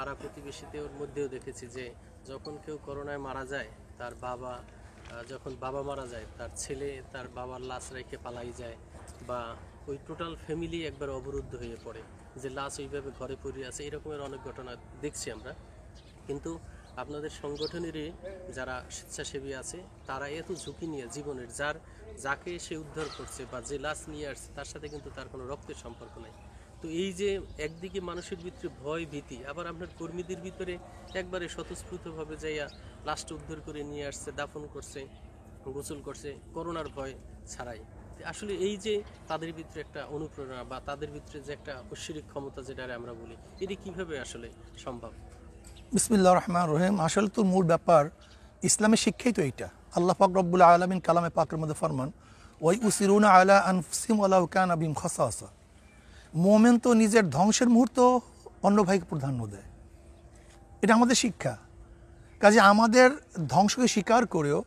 পাড়া প্রতিবেশীদের মধ্যেও দেখেছি যে যখন কেউ করোনায় মারা যায় তার বাবা যখন বাবা মারা যায় তার ছেলে তার বাবার লাশ রেখে পালাই যায়, বা ওই টোটাল ফ্যামিলি একবার অবরুদ্ধ হয়ে পড়ে যে লাশ ওইভাবে ঘরে পড়ে আছে। এরকমের অনেক ঘটনা দেখছি আমরা। কিন্তু আপনাদের সংগঠনেরই যারা স্বেচ্ছাসেবী আছে তারা এত ঝুঁকি নিয়ে জীবনের যাকে সে উদ্ধার করছে বা যে লাশ নিয়ে আসছে তার সাথে কিন্তু তার কোনো রক্তের সম্পর্ক নেই। তো এই যে একদিকে মানুষের ভিতরে ভয় ভীতি, আবার আপনার কর্মীদের ভিতরে একবারে স্বতঃস্ফূর্তভাবে যাইয়া লাশটা উদ্ধার করে নিয়ে আসছে, দাফন করছে, গোসল করছে করোনার ভয় ছাড়াই। আসলে এই যে তাদের ভিতরে একটা অনুপ্রেরণা বা তাদের ভিতরে যে একটা ঐশ্বরিক ক্ষমতা যেটা আমরা বলি, এটি কিভাবে আসলে সম্ভব? বিসমিল্লাহির রহমানির রহিম। আসলে তো মূল ব্যাপার ইসলামের শিক্ষাই তো এইটা। আল্লাহ পাক রব্বুল আলামিন কালামে পাকের মধ্যে ফরমান, ওয়াই উসিরুনা আলা আনফুসিহিম ওয়ালাউ কানা বিহিম খাসাসা। মুমিন তো নিজের ধ্বংসের মুহূর্ত অন্য ভাইকে প্রাধান্য দেয়, এটা আমাদের শিক্ষা। কাজে আমাদের ধ্বংসকে স্বীকার করেও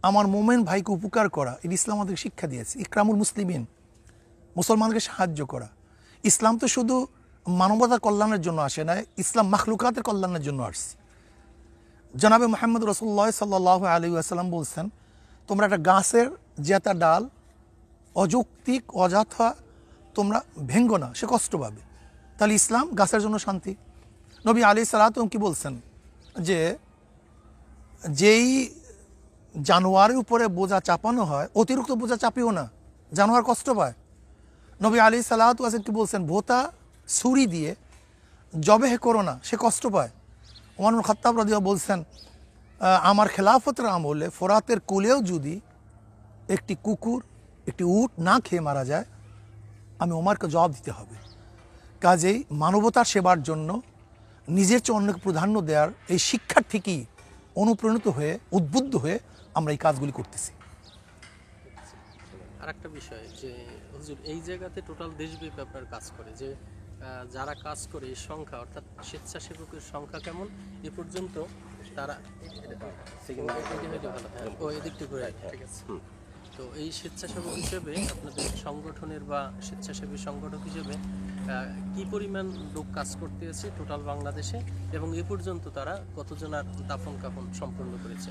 আমার মুমিন ভাইকে উপকার করা, এটা ইসলাম আমাদেরকে শিক্ষা দিয়েছে। ইকরামুল মুসলিমিন, মুসলমানকে সাহায্য করা। ইসলাম তো শুধু মানবতার কল্যাণের জন্য আসে না, ইসলাম মাখলুকাতের কল্যাণের জন্য আসছে। জনাবে মুহাম্মদ রাসূলুল্লাহ সাল্লাল্লাহু আলাইহি ওয়াসাল্লাম বলছেন, তোমরা একটা গাছের জেতা ডাল অযৌক্তিক অযথা তোমরা ভেঙ্গো না, সে কষ্ট পাবে। তাহলে ইসলাম গাছের জন্য শান্তি। নবী আলাইহিস সালাতু কি বলছেন যে যেই জানোয়ারের উপরে বোঝা চাপানো হয় অতিরিক্ত বোঝা চাপিও না, জানোয়ার কষ্ট পায়। নবী আলাইহিস সালাতু কি বলছেন, ভোতা ছুরি দিয়ে জবেহ করো না, সে কষ্ট পায়। ওমর ইবনে খাত্তাব রাদিয়াল্লাহু বলছেন, আমার খেলাফতের আমলে ফোরাতের কোলেও যদি একটি কুকুর একটি উট না খেয়ে মারা যায়, আমি ওমরকে জবাব দিতে হবে। কাজেই মানবতার সেবার জন্য নিজের চেয়ে অন্যকে প্রাধান্য দেওয়ার এই শিক্ষার থেকেই অনুপ্রাণিত হয়ে উদ্বুদ্ধ হয়ে আমরা এই কাজগুলি করতেছি। আর একটা বিষয় যে হুজুর, এই জায়গাতে টোটাল দেশব্যাপী আপনার কাজ করে যে যারা কাজ করে এই সংখ্যা, অর্থাৎ স্বেচ্ছাসেবকের সংখ্যা কেমন এ পর্যন্ত তারা ও এদিকটা ঘুরে, ঠিক আছে। তো এই স্বেচ্ছাসেবক হিসেবে আপনাদের সংগঠনের বা স্বেচ্ছাসেবী সংগঠক হিসেবে কি পরিমাণ লোক কাজ করতে আছে টোটাল বাংলাদেশে, এবং এ পর্যন্ত তারা কতজনের দাফন কাফন সম্পন্ন করেছে?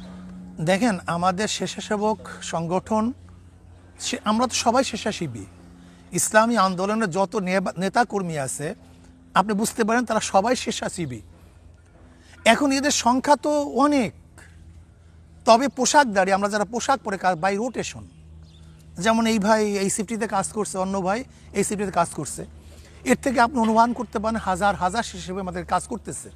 দেখেন, আমাদের স্বেচ্ছাসেবক সংগঠন, আমরা তো সবাই স্বেচ্ছাসেবী। ইসলামী আন্দোলনের যত নেতা কর্মী আছে আপনি বুঝতে পারেন তারা সবাই স্বেচ্ছাসেবী। এখন এদের সংখ্যা তো অনেক, তবে পোশাকদারি, আমরা যারা পোশাক পরে কাজ বাই রোটেশন, যেমন এই ভাই এই শিফটিতে কাজ করছে, অন্য ভাই এই শিফটিতে কাজ করছে, এর থেকে আপনি অনুমান করতে পারেন হাজার হাজার হিসেবে আমাদের কাজ করতেছে।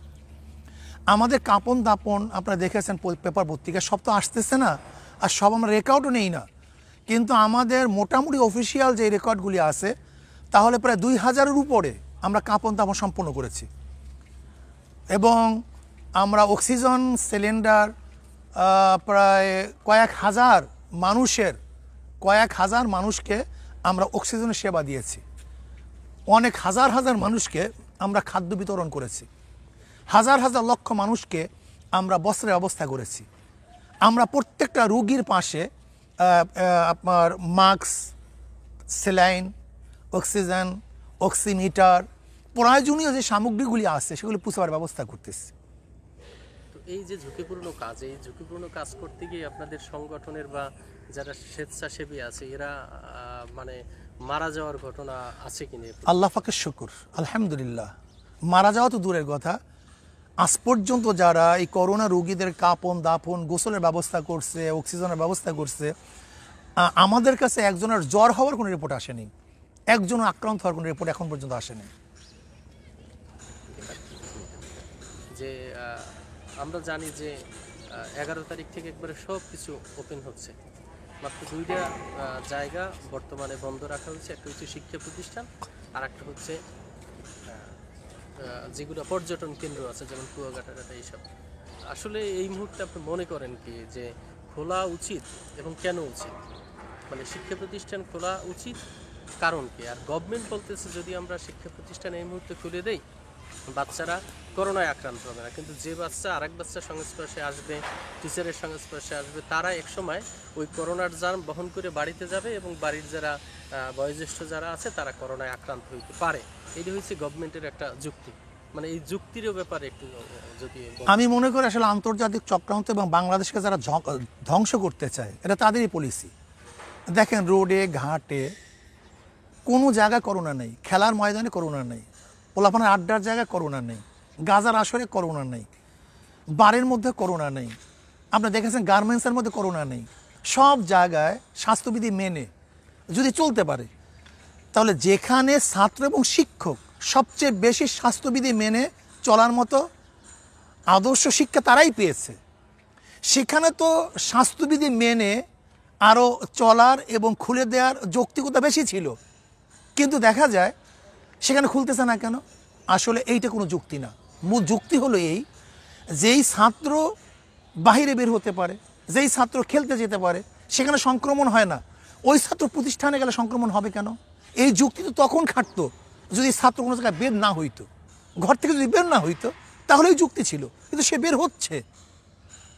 আমাদের কাপন দাপন আপনারা দেখেছেন পেপার পত্রিকা, সব তো আসতেছে না, আর সব আমরা রেকর্ডও নেই না, কিন্তু আমাদের মোটামুটি অফিসিয়াল যে রেকর্ডগুলি আছে তাহলে প্রায় 2000-এর উপরে আমরা কাপন দাপন সম্পন্ন করেছি। এবং আমরা অক্সিজেন সিলিন্ডার প্রায় কয়েক হাজার মানুষকে আমরা অক্সিজেনের সেবা দিয়েছি। অনেক হাজার হাজার মানুষকে আমরা খাদ্য বিতরণ করেছি। হাজার হাজার লক্ষ মানুষকে আমরা বস্ত্রের ব্যবস্থা করেছি। আমরা প্রত্যেকটা রোগীর পাশে আপনার মাস্ক, স্যালাইন, অক্সিজেন, অক্সিমিটার, প্রয়োজনীয় যে সামগ্রীগুলি আছে সেগুলি পৌঁছাবার ব্যবস্থা করতেছি। তো এই যে ঝুঁকিপূর্ণ কাজ, এই ঝুঁকিপূর্ণ কাজ করতে গিয়ে আপনাদের সংগঠনের বা যারা স্বেচ্ছাসেবী আছে এরা মানে মারা যাওয়ার ঘটনা আছে কিনা? আল্লাহ পাকের শুকর, আলহামদুলিল্লাহ। মারা যাওয়া তো দূরের কথা, আজ পর্যন্ত যারা এই করোনা রোগীদের কাপন দাপন গোসলের ব্যবস্থা করছে, অক্সিজেনের ব্যবস্থা করছে, আমাদের কাছে একজনের জ্বর হওয়ার কোনো রিপোর্ট আসেনি, একজন আক্রান্ত হওয়ার কোনো রিপোর্ট এখন পর্যন্ত আসেনি। যে আমরা জানি যে 11 তারিখ থেকে একবারে সব কিছু ওপেন হচ্ছে, মাত্র 2টা জায়গা বর্তমানে বন্ধ রাখা হয়েছে। একটা হচ্ছে শিক্ষা প্রতিষ্ঠান, আর একটা হচ্ছে যেগুলো পর্যটন কেন্দ্র আছে যেমন কুয়াকাটা এইসব। আসলে এই মুহূর্তে আপনি মনে করেন কি যে খোলা উচিত এবং কেন উচিত? মানে শিক্ষা প্রতিষ্ঠান খোলা উচিত কারণ কি? আর গভর্নমেন্ট বলতেছে যদি আমরা শিক্ষা প্রতিষ্ঠান এই মুহূর্তে খুলে দেই বাচ্চারা করোনায় আক্রান্ত হবে না, কিন্তু যে বাচ্চা আরেক বাচ্চার সংস্পর্শে আসবে, টিচারের সংস্পর্শে আসবে, তারা একসময় ওই করোনার জার্ম বহন করে বাড়িতে যাবে এবং বাড়ির যারা বয়োজ্যেষ্ঠ যারা আছে তারা করোনায় আক্রান্ত হইতে পারে। এটি হচ্ছে গভর্নমেন্টের একটা যুক্তি। মানে এই যুক্তিরও ব্যাপারে একটু যদি বলেন। আমি মনে করি আসলে আন্তর্জাতিক চক্রান্ত এবং বাংলাদেশকে যারা ধ্বংস করতে চায় এটা তাদেরই পলিসি। দেখেন রোডে ঘাটে কোনো জায়গায় করোনা নেই, খেলার ময়দানে করোনা নেই, পোলাপানের আড্ডার জায়গায় করোনা নেই, গাজার আসরে করোনা নেই, বারের মধ্যে করোনা নেই, আপনি দেখেছেন গার্মেন্টসের মধ্যে করোনা নেই। সব জায়গায় স্বাস্থ্যবিধি মেনে যদি চলতে পারে, তাহলে যেখানে ছাত্র এবং শিক্ষক সবচেয়ে বেশি স্বাস্থ্যবিধি মেনে চলার মতো আদর্শ শিক্ষা তারাই পেয়েছে, সেখানে তো স্বাস্থ্যবিধি মেনে আরও চলার এবং খুলে দেওয়ার যৌক্তিকতা বেশি ছিল। কিন্তু দেখা যায় সেখানে খুলতেছে না কেন? আসলে এইটা কোনো যুক্তি না। মূল যুক্তি হলো এই, যেই ছাত্র বাহিরে বের হতে পারে, যেই ছাত্র খেলতে যেতে পারে, সেখানে সংক্রমণ হয় না, ওই ছাত্র প্রতিষ্ঠানে গেলে সংক্রমণ হবে কেন? এই যুক্তি তো তখন খাটতো যদি ছাত্র কোনো জায়গায় বের না হইতো, ঘর থেকে যদি বের না হইতো তাহলে ওই যুক্তি ছিল। কিন্তু সে বের হচ্ছে,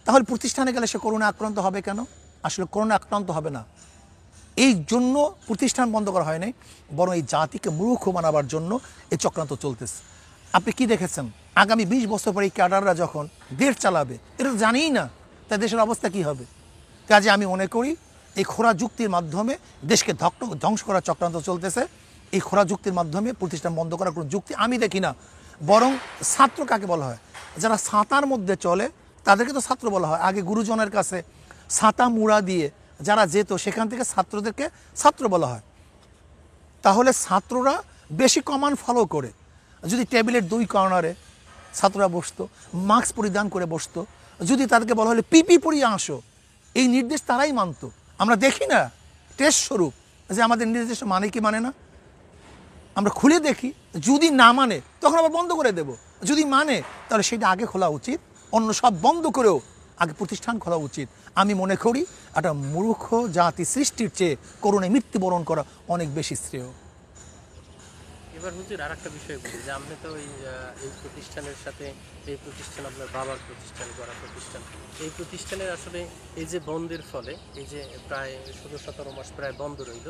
তাহলে প্রতিষ্ঠানে গেলে সে করোনা আক্রান্ত হবে কেন? আসলে করোনা আক্রান্ত হবে না, এই জন্য প্রতিষ্ঠান বন্ধ করা হয় নাই, বরং এই জাতিকে মূর্খ বানাবার জন্য এই চক্রান্ত চলতেছে। আপনি কি দেখেছেন আগামী 20 বছর পরে এই ক্যাডাররা যখন দেশ চালাবে, এটা তো জানিই না তাই দেশের অবস্থা কি হবে। কাজে আমি মনে করি এই খোরা যুক্তির মাধ্যমে দেশকে ধ্বংস করার চক্রান্ত চলতেছে। এই খোরা যুক্তির মাধ্যমে প্রতিষ্ঠান বন্ধ করার কোনো যুক্তি আমি দেখি না। বরং ছাত্র কাকে বলা হয়? যারা ছাতার মধ্যে চলে তাদেরকে তো ছাত্র বলা হয়। আগে গুরুজনের কাছে ছাতা মুড়া দিয়ে যারা যেত, সেখান থেকে ছাত্রদেরকে ছাত্র বলা হয়। তাহলে ছাত্ররা বেশি কমান্ড ফলো করে যদি টেবিলের 2 কর্নারে ছাত্ররা বসতো, মাস্ক পরিধান করে বসতো, যদি তাদেরকে বলা হলে পিপি পরিয়ে আসো, এই নির্দেশ তারাই মানত। আমরা দেখি না টেস্ট স্বরূপ যে আমাদের নির্দেশ মানে কি মানে না, আমরা খুলে দেখি, যদি না মানে তখন আবার বন্ধ করে দেব, যদি মানে তাহলে সেটা আগে খোলা উচিত, অন্য সব বন্ধ করেও আগে প্রতিষ্ঠান খোলা উচিত। আমি মনে করি একটা মূর্খ জাতি সৃষ্টির চেয়ে করোনায় মৃত্যুবরণ করা অনেক বেশি শ্রেয়। এবার হুজুর আর একটা বিষয় বলি যে আপনি তো এই প্রতিষ্ঠানের সাথে, এই প্রতিষ্ঠান আপনার বাবার প্রতিষ্ঠান, করা প্রতিষ্ঠান, এই প্রতিষ্ঠানের আসলে এই যে বন্ধের ফলে এই যে প্রায় 16-17 মাস প্রায় বন্ধ রইল,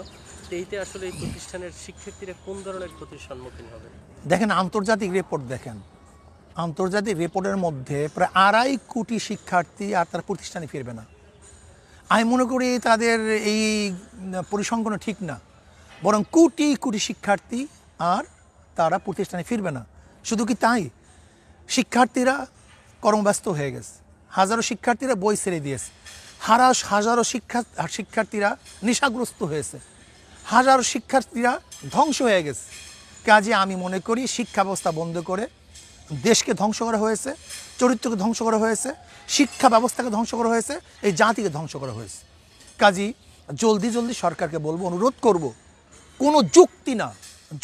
তো এইতে আসলে এই প্রতিষ্ঠানের শিক্ষার্থীরা কোন ধরনের ক্ষতির সম্মুখীন হবে? দেখেন আন্তর্জাতিক রিপোর্ট দেখেন, আন্তর্জাতিক রিপোর্টের মধ্যে প্রায় 2.5 কোটি শিক্ষার্থী আর তার প্রতিষ্ঠানে ফিরবে না। আমি মনে করি তাদের এই পরিসংখ্যান ঠিক না, বরং কোটি কোটি শিক্ষার্থী আর তারা প্রতিষ্ঠানে ফিরবে না। শুধু কি তাই, শিক্ষার্থীরা কর্মব্যস্ত হয়ে গেছে, হাজারো শিক্ষার্থীরা বই ছেড়ে দিয়েছে, হাজারো শিক্ষার্থীরা নেশাগ্রস্ত হয়েছে, হাজারো শিক্ষার্থীরা ধ্বংস হয়ে গেছে। কাজে আমি মনে করি শিক্ষা ব্যবস্থা বন্ধ করে দেশকে ধ্বংস করা হয়েছে, চরিত্রকে ধ্বংস করা হয়েছে, শিক্ষা ব্যবস্থাকে ধ্বংস করা হয়েছে, এই জাতিকে ধ্বংস করা হয়েছে। কাজেই জলদি জলদি সরকারকে বলবো, অনুরোধ করব, কোনো যুক্তি না,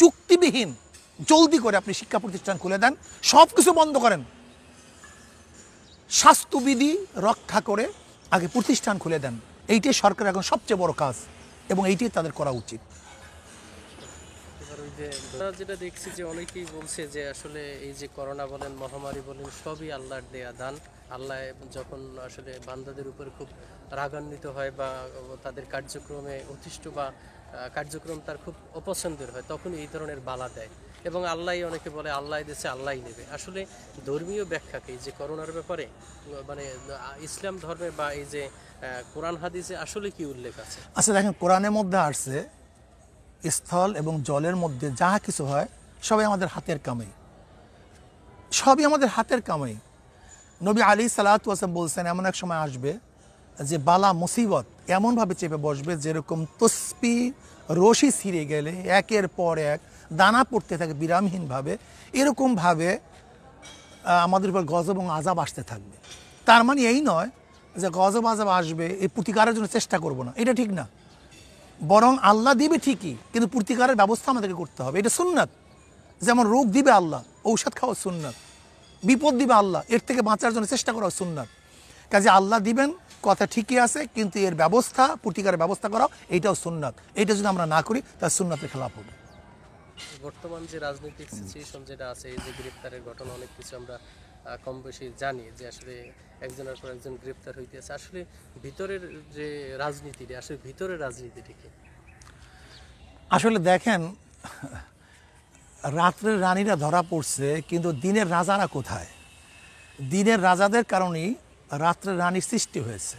যুক্তিবিহীন জলদি করে আপনি শিক্ষা প্রতিষ্ঠান খুলে দেন, সব কিছু বন্ধ করেন, স্বাস্থ্যবিধি রক্ষা করে আগে প্রতিষ্ঠান খুলে দেন। এইটাই সরকার এখন সবচেয়ে বড় কাজ এবং এইটাই তাদের করা উচিত। এবার ওই যে আমরা যেটা দেখছি যে অনেকেই বলছে যে আসলে এই যে করোনা বলেন, মহামারী বলেন, সবই আল্লাহর দেয়া দান। আল্লাহ যখন আসলে বান্দাদের উপর খুব রাগান্বিত হয় বা তাদের কার্যক্রমে অতিষ্ঠ বা কার্যক্রম তার খুব অপছন্দের হয়, তখন এই ধরনের বালা দেয়। এবং আল্লাহ, অনেকে বলে আল্লাহ দিয়েছে আল্লাহই নেবে। আসলে ধর্মীয় ব্যাখ্যাকে এই যে করোনার ব্যাপারে মানে ইসলাম ধর্মে বা এই যে কোরআন হাদিসে আসলে কি উল্লেখ আছে? আচ্ছা দেখেন, কোরআনের মধ্যে আসছে স্থল এবং জলের মধ্যে যা কিছু হয় সবই আমাদের হাতের কামাই, সবই আমাদের হাতের কামাই। নবী আলী সাল্লাল্লাহু আলাইহি ওয়াসাল্লাম বলছেন এমন এক সময় আসবে যে বালা মুসিবত এমনভাবে চেপে বসবে যেরকম তসবি রশি ছিঁড়ে গেলে একের পর এক দানা পড়তে থাকে বিরামহীনভাবে, এরকমভাবে আমাদের উপর গজব এবং আযাব আসতে থাকবে। তার মানে এই নয় যে গজব আযাব আসবে এই প্রতিকারের জন্য চেষ্টা করব না, এটা ঠিক না। বরং আল্লাহ দিবে ঠিকই, কিন্তু প্রতিকারের ব্যবস্থা আমাদেরকে করতে হবে, এটা সুন্নাত। যেমন রোগ দিবে আল্লাহ, ঔষধ খাওয়া সুন্নাত, বিপদ দিবে আল্লাহ, এর থেকে বাঁচার জন্য চেষ্টা করা সুন্নাত। কাজে আল্লাহ দিবেন কথা ঠিকই আছে, কিন্তু এর ব্যবস্থা, প্রতিকারের ব্যবস্থা করা এইটাও সুন্নাত। এইটা যদি আমরা না করি তাহলে সুন্নাতের খেলাফ হবে। বর্তমান যে রাজনৈতিক সিচুয়েশন যেটা আছে, এই যে গ্রেপ্তারের ঘটনা, অনেক কিছু আমরা কম বেশি জানি যে আসলে একজনের পর একজন গ্রেপ্তার হইতেছে। আসলে ভিতরের যে রাজনীতিটা, আসলে ভিতরের রাজনীতিটা কি? আসলে দেখেন, রাত্রের রানীরা ধরা পড়ছে, কিন্তু দিনের রাজারা কোথায়? দিনের রাজাদের কারণেই রাত্রের রানীর সৃষ্টি হয়েছে।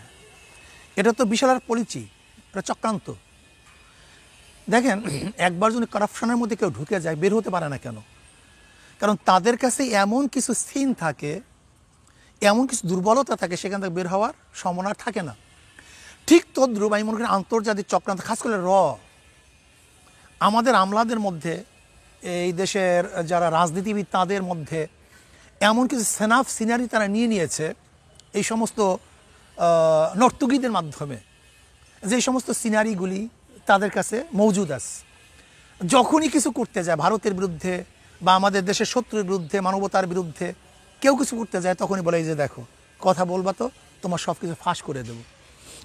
এটা তো বিশাল আর পলিচি, এটা চক্রান্ত। দেখেন, একবার যদি কারাপশনের মধ্যে কেউ ঢুকে যায়, বের হতে পারে না কেন? কারণ তাদের কাছে এমন কিছু সিন থাকে, এমন কিছু দুর্বলতা থাকে, সেখান থেকে বের হওয়ার সম্ভাবনা থাকে না। ঠিক তদ্রূপ আমি মনে করি আন্তর্জাতিক চক্রান্ত, খাস করে আমাদের আমলাদের মধ্যে, এই দেশের যারা রাজনীতিবিদ তাদের মধ্যে এমন কিছু সেনাফ সিনারি তারা নিয়ে নিয়েছে এই সমস্ত নর্তকীদের মাধ্যমে, যে সমস্ত সিনারিগুলি তাদের কাছে মজুদ আছে। যখনই কিছু করতে যায় ভারতের বিরুদ্ধে বা আমাদের দেশের শত্রুর বিরুদ্ধে, মানবতার বিরুদ্ধে কেউ কিছু করতে যায়, তখনই বলে এই যে দেখো, কথা বলবা তো তোমার সব কিছু ফাঁস করে দেব।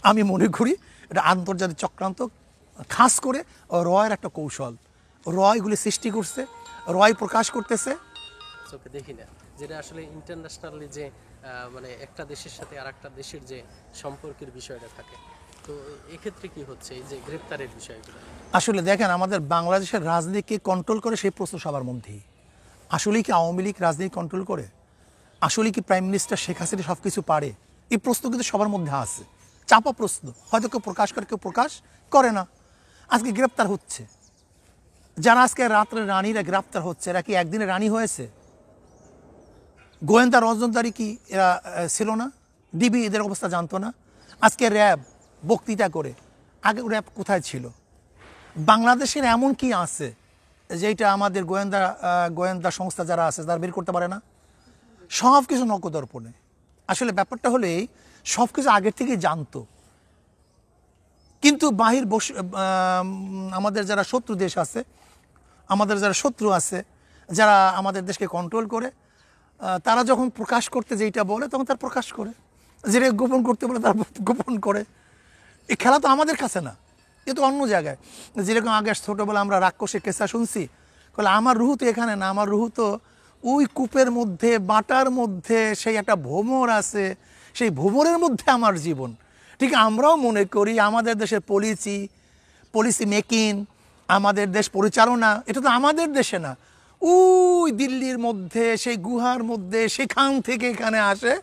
আমি মনে করি এটা আন্তর্জাতিক চক্রান্ত, খাস করে রয়ের একটা কৌশল। রয়গুলি সৃষ্টি করছে, রয় প্রকাশ করতেছে। চোখে দেখি না, যেটা আসলে ইন্টারন্যাশনালি যে মানে একটা দেশের সাথে আর একটা দেশের যে সম্পর্কের বিষয়টা থাকে। তো এক্ষেত্রে কি হচ্ছে এই যে গ্রেপ্তারের বিষয়গুলো? আসলে দেখেন, আমাদের বাংলাদেশের রাজনীতিকে কন্ট্রোল করে সেই প্রশ্ন সবার মধ্যেই। আসলেই কি আওয়ামী লীগ রাজনীতি কন্ট্রোল করে? আসলেই কি প্রাইম মিনিস্টার শেখ হাসিনা সব কিছু পারে? এই প্রশ্ন কিন্তু সবার মধ্যে আছে, চাপা প্রশ্ন। হয়তো কেউ প্রকাশ করে, কেউ প্রকাশ করে না। আজকে গ্রেপ্তার হচ্ছে যারা, আজকে রাত্রে রানীরা গ্রেপ্তার হচ্ছে, এরা কি একদিনে রানী হয়েছে? গোয়েন্দা রজনদারি কি এরা ছিল না? ডিবি এদের অবস্থা জানতো না? আজকে র্যাব বক্তৃতা করে, আগে র্যাব কোথায় ছিল? বাংলাদেশের এমন কি আছে যেটা আমাদের গোয়েন্দা সংস্থা যারা আছে তারা বের করতে পারে না? সব কিছু নকদর্পণে। আসলে ব্যাপারটা হলো এই, সব কিছু আগের থেকেই জানতো, কিন্তু আমাদের যারা শত্রু দেশ আছে, আমাদের যারা শত্রু আছে, যারা আমাদের দেশকে কন্ট্রোল করে, তারা যখন প্রকাশ করতে যেটা বলে তখন তার প্রকাশ করে, যেটা গোপন করতে বলে তার গোপন করে। এই খেলা তো আমাদের কাছে না, এ তো অন্য জায়গায়। যেরকম আগে ছোটোবেলা আমরা রাক্ষসের কেসা শুনছি, বলে আমার রুহু তো এখানে না, আমার রুহু তো ওই কূপের মধ্যে, বাটার মধ্যে সেই একটা ভোমর আছে, সেই ভোমরের মধ্যে আমার জীবন। ঠিক আমরাও মনে করি আমাদের দেশের পলিসি মেকিং, আমাদের দেশ পরিচালনা, এটা তো আমাদের দেশে না, ওই দিল্লির মধ্যে, সেই গুহার মধ্যে, সেখান থেকে এখানে আসে,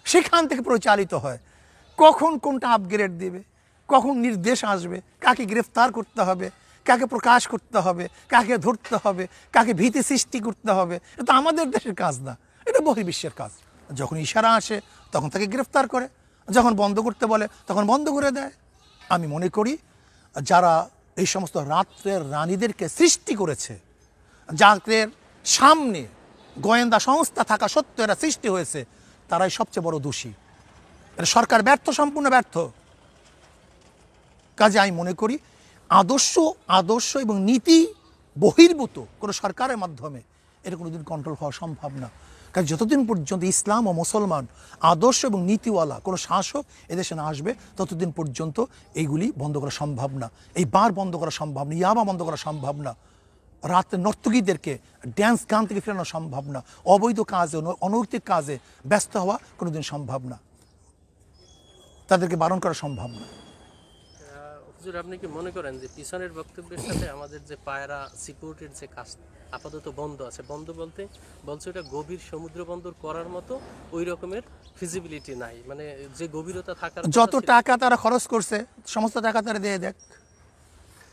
সেখান থেকে পরিচালিত হয়। কখন কোনটা আপগ্রেড দেবে, কখন নির্দেশ আসবে, কাকে গ্রেফতার করতে হবে, কাকে প্রকাশ করতে হবে, কাকে ধরতে হবে, কাকে ভীতি সৃষ্টি করতে হবে, এটা তো আমাদের দেশের কাজ না, এটা বহির্বিশ্বের কাজ। যখন ইশারা আসে তখন তাকে গ্রেফতার করে, যখন বন্ধ করতে বলে তখন বন্ধ করে দেয়। আমি মনে করি যারা এই সমস্ত রাত্রের রানীদেরকে সৃষ্টি করেছে, যাদের সামনে গোয়েন্দা সংস্থা থাকা সত্ত্বেও এরা সৃষ্টি হয়েছে, তারাই সবচেয়ে বড় দোষী। এটা সরকার ব্যর্থ, সম্পূর্ণ ব্যর্থ। কাজে আমি মনে করি আদর্শ এবং নীতি বহির্ভূত কোনো সরকারের মাধ্যমে এটা কোনোদিন কন্ট্রোল হওয়া সম্ভব না। কারণ যতদিন পর্যন্ত ইসলাম ও মুসলমান আদর্শ এবং নীতিওয়ালা কোনো শাসক এদেশে না আসবে, ততদিন পর্যন্ত এইগুলি বন্ধ করা সম্ভব না। এই বার বন্ধ করা সম্ভব না, ইয়াবা বন্ধ করা সম্ভব না, রাতে নর্তকীদেরকে ড্যান্স গান থেকে ফেরানো সম্ভব না, অবৈধ কাজে, অনৈতিক কাজে ব্যস্ত হওয়া কোনোদিন সম্ভব না, তাদেরকে বারণ করা সম্ভব না। হুজুর, আপনি কি মনে করেন যে পিছনের বক্তব্যের সাথে আমাদের যে পায়রা সিকিউরিটির যে কাজ আপাতত বন্ধ আছে, বন্ধ বলছে ওটা গভীর সমুদ্র বন্দর করার মতো ওই রকমের ফিজিবিলিটি নাই, মানে যে গভীরতা থাকার যত টাকা তারা খরচ করছে সমস্ত টাকা তারা দিয়ে দেখ,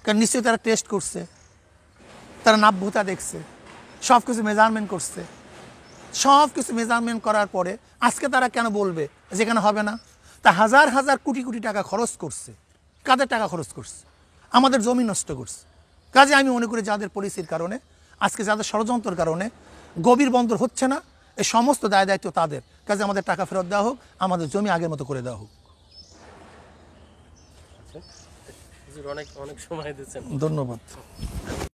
কারণ নিশ্চয়ই তারা টেস্ট করছে, তারা নাব্যতা দেখছে, সব কিছু মেজারমেন্ট করছে। সব কিছু মেজারমেন্ট করার পরে আজকে তারা কেন বলবে যেখানে হবে না? তা হাজার হাজার কোটি কোটি টাকা খরচ করছে। কাদের টাকা খরচ করছে? আমাদের জমি নষ্ট করছে। কাজে আমি মনে করি যাদের পলিসির কারণে, আজকে যাদের ষড়যন্ত্রের কারণে গভীর বন্দর হচ্ছে না, এই সমস্ত দায় দায়িত্ব তাদের। কাজে আমাদের টাকা ফেরত দেওয়া হোক, আমাদের জমি আগের মতো করে দেওয়া হোক। অনেক অনেক সময় দিচ্ছেন, ধন্যবাদ।